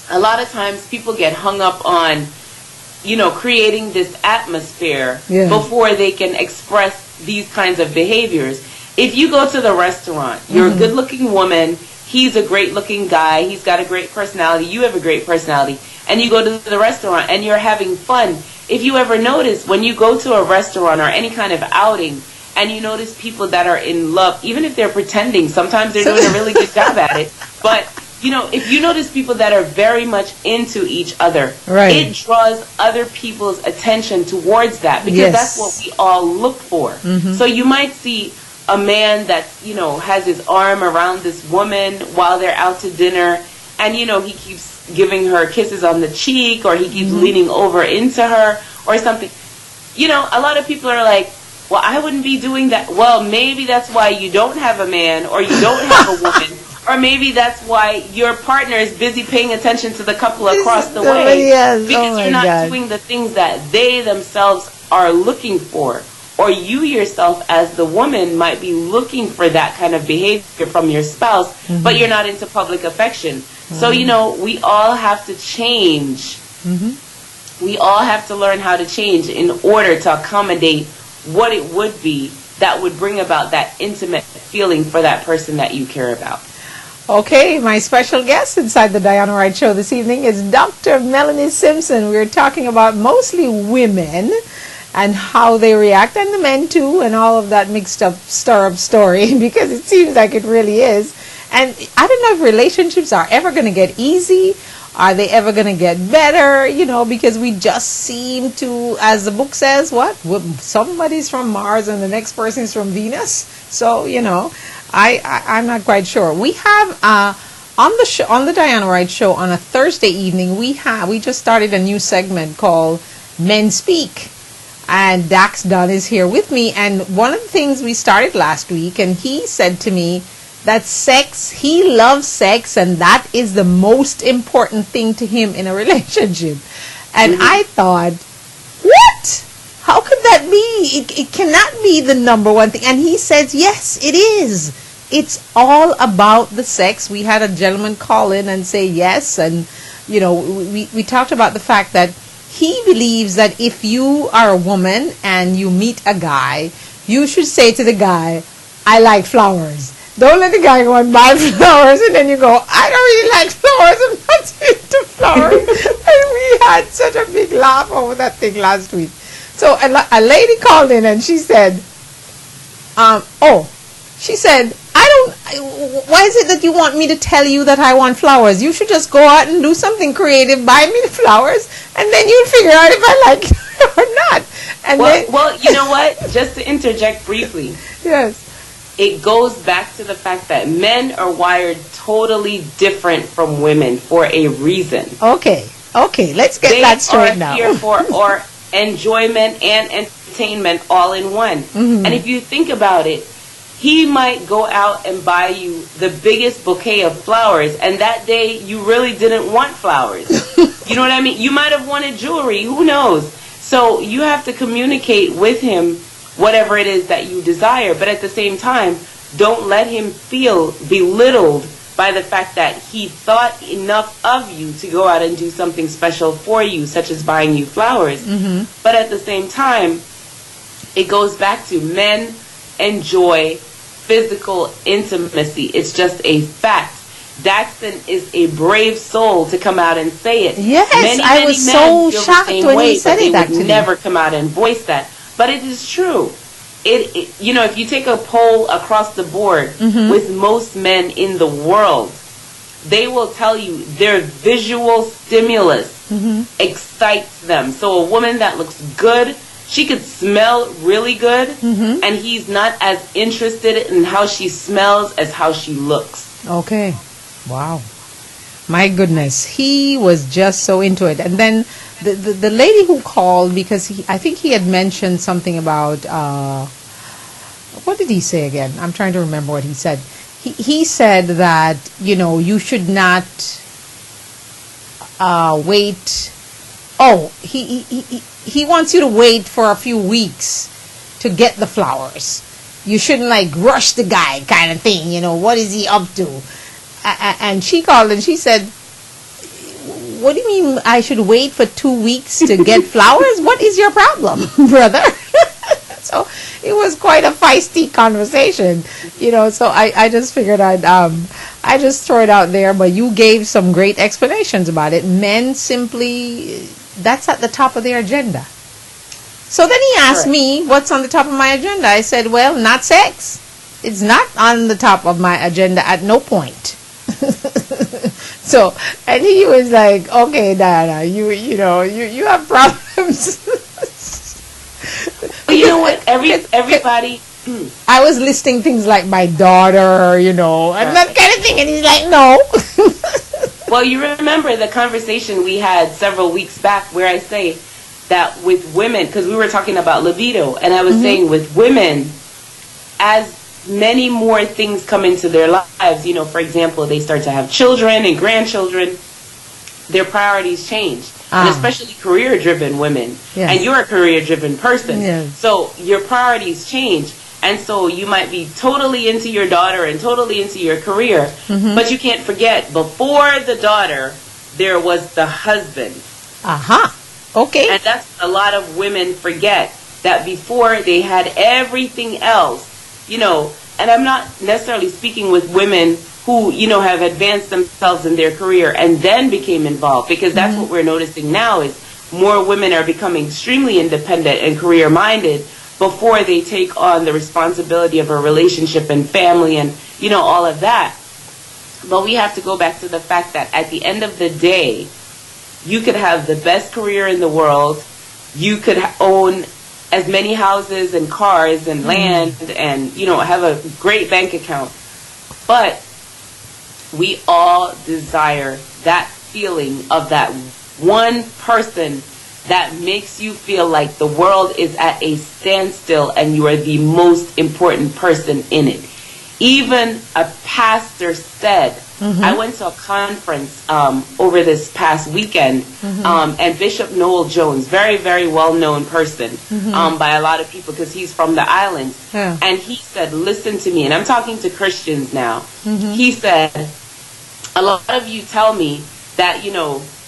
a lot of times people get hung up on creating this atmosphere before they can express these kinds of behaviors. If you go to the restaurant, you're a good-looking woman, he's a great-looking guy, he's got a great personality, you have a great personality, and you go to the restaurant and you're having fun. If you ever notice, when you go to a restaurant or any kind of outing, and you notice people that are in love, even if they're pretending, sometimes they're doing a really good job at it, but if you notice people that are very much into each other, it draws other people's attention towards that, because that's what we all look for. So you might see a man that, has his arm around this woman while they're out to dinner, and, he keeps giving her kisses on the cheek, or he keeps leaning over into her or something. A lot of people are like, well, I wouldn't be doing that. Well, maybe that's why you don't have a man, or you don't have a woman, or maybe that's why your partner is busy paying attention to the couple across the way. Yes. Because you're not doing the things that they themselves are looking for. Or you yourself as the woman might be looking for that kind of behavior from your spouse, but you're not into public affection. So, we all have to change. We all have to learn how to change in order to accommodate what it would be that would bring about that intimate feeling for that person that you care about. Okay, my special guest inside the Diana Wright Show this evening is Dr. Melanie Simpson. We're talking about mostly women and how they react, and the men too, and all of that mixed up, stir up story, because it seems like it really is. And I don't know if relationships are ever going to get easy. Are they ever going to get better? Because we just seem to, as the book says, somebody's from Mars and the next person's from Venus. So, I'm not quite sure. We have on the Diana Wright Show on a Thursday evening, we just started a new segment called Men Speak. And Dax Dunn is here with me. And one of the things we started last week, and he said to me that he loves sex, and that is the most important thing to him in a relationship. And I thought, what? How could that be? It cannot be the number one thing. And he says, yes, it is. It's all about the sex. We had a gentleman call in and say yes. And, we talked about the fact that he believes that if you are a woman and you meet a guy, you should say to the guy, I like flowers. Don't let the guy go and buy flowers and then you go, I don't really like flowers, I'm not into flowers. And we had such a big laugh over that thing last week. So a lady called in and she said, why is it that you want me to tell you that I want flowers? You should just go out and do something creative, buy me the flowers, and then you'll figure out if I like it or not. And well, you know what? Just to interject briefly. Yes. It goes back to the fact that men are wired totally different from women for a reason. Okay, let's get that straight now. They are here for enjoyment and entertainment all in one. And if you think about it, he might go out and buy you the biggest bouquet of flowers, and that day you really didn't want flowers. You know what I mean? You might have wanted jewelry. Who knows? So you have to communicate with him whatever it is that you desire, but at the same time, don't let him feel belittled by the fact that he thought enough of you to go out and do something special for you, such as buying you flowers. But at the same time, it goes back to men enjoy physical intimacy. It's just a fact. Daxton is a brave soul to come out and say it. Yes, I was so shocked when he said it. They would never come out and voice that. But it is true. If you take a poll across the board with most men in the world, they will tell you their visual stimulus excites them. So a woman that looks good, she could smell really good, and he's not as interested in how she smells as how she looks. Okay. Wow. My goodness. He was just so into it. And then the lady who called, because I think he had mentioned something about, what did he say again? I'm trying to remember what he said. He said that, you should not wait. Oh, he wants you to wait for a few weeks to get the flowers. You shouldn't rush the guy kind of thing. What is he up to? And she called and she said, what do you mean I should wait for 2 weeks to get flowers? What is your problem, brother? So it was quite a feisty conversation, so I just figured I just throw it out there, but you gave some great explanations about it. Men simply, that's at the top of their agenda. So then he asked me, what's on the top of my agenda? I said, well, not sex. It's not on the top of my agenda at no point. So, and he was like, okay, Diana, you have problems. But you know what? Everybody I was listing things like my daughter, and that kind of thing, and he's like, no. Well, you remember the conversation we had several weeks back where I say that with women, because we were talking about libido, and I was saying with women, as many more things come into their lives, for example, they start to have children and grandchildren, their priorities change. And especially career-driven women. Yes. And you're a career-driven person. Yes. So your priorities change. And so you might be totally into your daughter and totally into your career. But you can't forget, before the daughter, there was the husband. Okay. And that's a lot of women forget, that before they had everything else, and I'm not necessarily speaking with women who, have advanced themselves in their career and then became involved, because that's what we're noticing now is more women are becoming extremely independent and career-minded before they take on the responsibility of a relationship and family and, all of that. But we have to go back to the fact that at the end of the day, you could have the best career in the world, you could own as many houses and cars and land and, have a great bank account, but we all desire that feeling of that one person that makes you feel like the world is at a standstill and you are the most important person in it. Even a pastor said, I went to a conference over this past weekend, and Bishop Noel Jones, very, very well-known person by a lot of people because he's from the islands, and he said, listen to me, and I'm talking to Christians now. He said, a lot of you tell me that,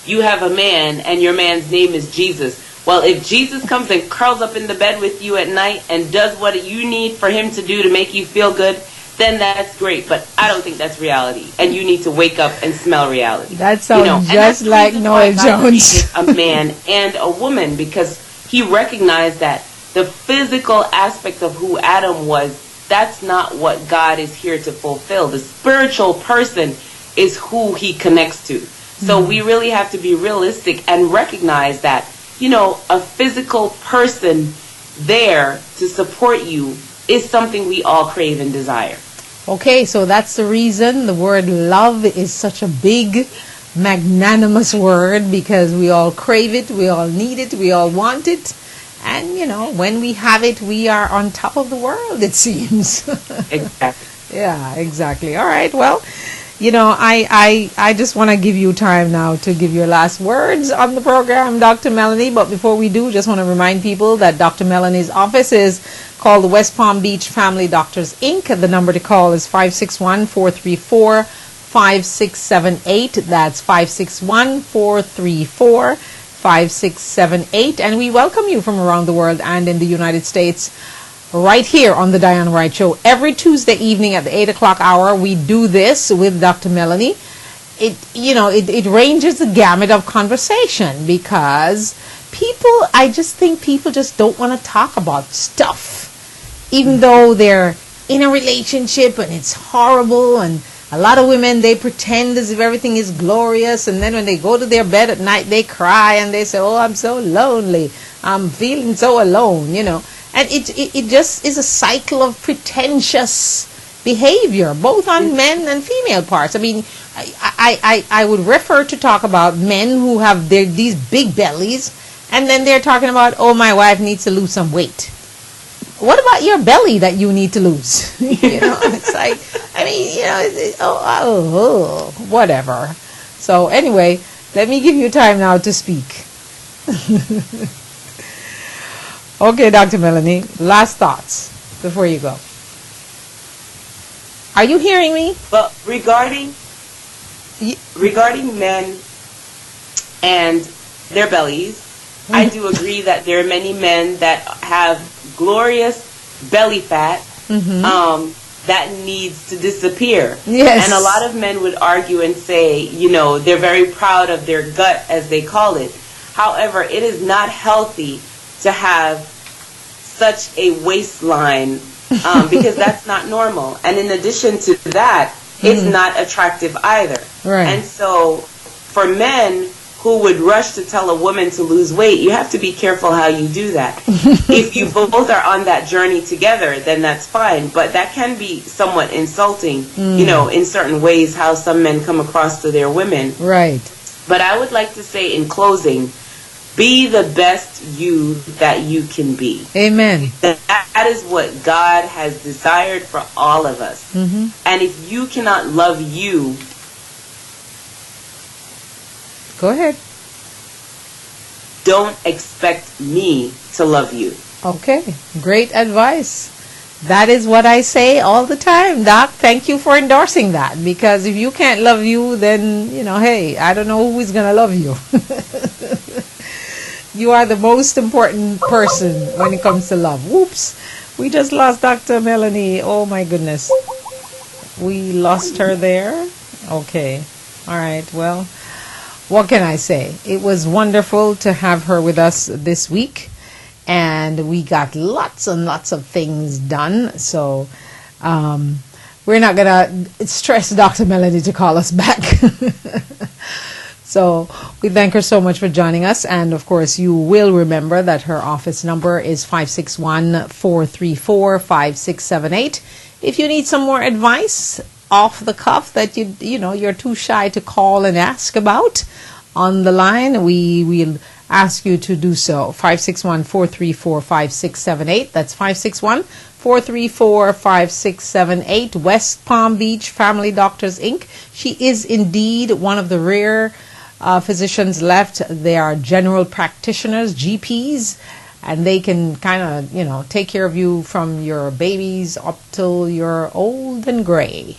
you have a man and your man's name is Jesus. Well, if Jesus comes and curls up in the bed with you at night and does what you need for him to do to make you feel good, then that's great. But I don't think that's reality. And you need to wake up and smell reality. That sounds just like Noel Jones. A man and a woman, because he recognized that the physical aspect of who Adam was, that's not what God is here to fulfill. The spiritual person is who he connects to. So we really have to be realistic and recognize that, a physical person there to support you is something we all crave and desire. Okay, so that's the reason the word love is such a big, magnanimous word, because we all crave it, we all need it, we all want it. And, when we have it, we are on top of the world, it seems. Exactly. Yeah, exactly. All right, well, I just want to give you time now to give your last words on the program, Dr. Melanie. But before we do, just want to remind people that Dr. Melanie's office is called the West Palm Beach Family Doctors, Inc. The number to call is 561-434-5678. That's 561-434-5678. And we welcome you from around the world and in the United States right here on the Diane Wright Show. Every Tuesday evening at the 8 o'clock hour, we do this with Dr. Melanie. It ranges the gamut of conversation because I just think people just don't want to talk about stuff, even though they're in a relationship and it's horrible. And a lot of women, they pretend as if everything is glorious, and then when they go to their bed at night, they cry and they say, oh, I'm so lonely, I'm feeling so alone, And it just is a cycle of pretentious behavior, both on men and female parts. I mean, I would refer to talk about men who have these big bellies, and then they're talking about, oh, my wife needs to lose some weight. What about your belly that you need to lose? It's like, I mean, whatever. So anyway, let me give you time now to speak. Okay, Dr. Melanie, last thoughts before you go. Are you hearing me? Well, regarding men and their bellies, I do agree that there are many men that have glorious belly fat that needs to disappear. Yes. And a lot of men would argue and say, they're very proud of their gut, as they call it. However, it is not healthy to have such a waistline because that's not normal. And in addition to that, it's not attractive either. Right. And so for men who would rush to tell a woman to lose weight, you have to be careful how you do that. If you both are on that journey together, then that's fine. But that can be somewhat insulting, you know, in certain ways, how some men come across to their women. Right. But I would like to say in closing, be the best you that you can be. Amen. That is what God has desired for all of us. And if you cannot love you, go ahead. Don't expect me to love you. Okay, great advice. That is what I say all the time, Doc. Thank you for endorsing that, because if you can't love you, then, you know, hey, I don't know who is going to love you. You are the most important person when it comes to love. Whoops, we just lost Dr. Melanie. Oh my goodness. We lost her there. Okay, all right, well, what can I say? It was wonderful to have her with us this week, and we got lots and lots of things done. So we're not going to stress Dr. Melanie to call us back. So we thank her so much for joining us. And, of course, you will remember that her office number is 561-434-5678. If you need some more advice off the cuff that you know you're too shy to call and ask about on the line, we will ask you to do so. 561-434-5678. That's 561-434-5678. West Palm Beach Family Doctors Inc. She is indeed one of the rare physicians left. They are general practitioners, GPs, and they can kind of, you know, take care of you from your babies up till you're old and gray.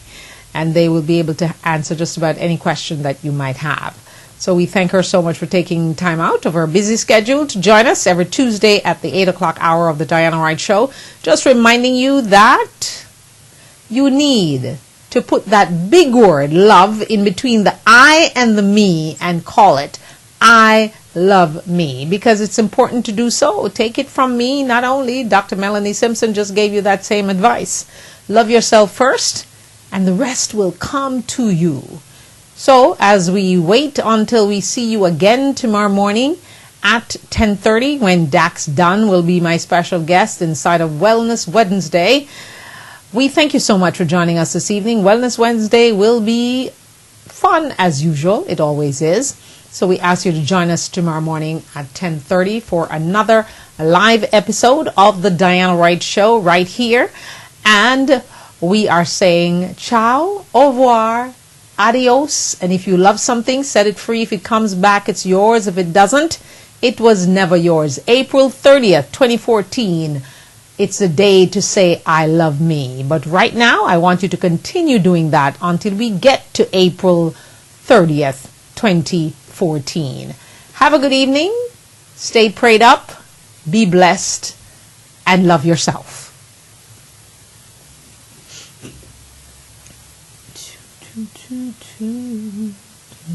And they will be able to answer just about any question that you might have. So we thank her so much for taking time out of her busy schedule to join us every Tuesday at the 8 o'clock hour of the Diana Wright Show. Just reminding you that you need to put that big word, love, in between the I and the me and call it I love me, because it's important to do so. Take it from me, not only. Dr. Melanie Simpson just gave you that same advice. Love yourself first, and the rest will come to you. So as we wait until we see you again tomorrow morning at 10:30, when Dax Dunn will be my special guest inside of Wellness Wednesday, we thank you so much for joining us this evening. Wellness Wednesday will be fun as usual. It always is. So we ask you to join us tomorrow morning at 10:30 for another live episode of the Diana Wright Show right here. And we are saying ciao, au revoir, adios. And if you love something, set it free. If it comes back, it's yours. If it doesn't, it was never yours. April 30th, 2014. It's the day to say, I love me. But right now, I want you to continue doing that until we get to April 30th, 2014. Have a good evening. Stay prayed up. Be blessed. And love yourself. Choo, choo, choo, choo.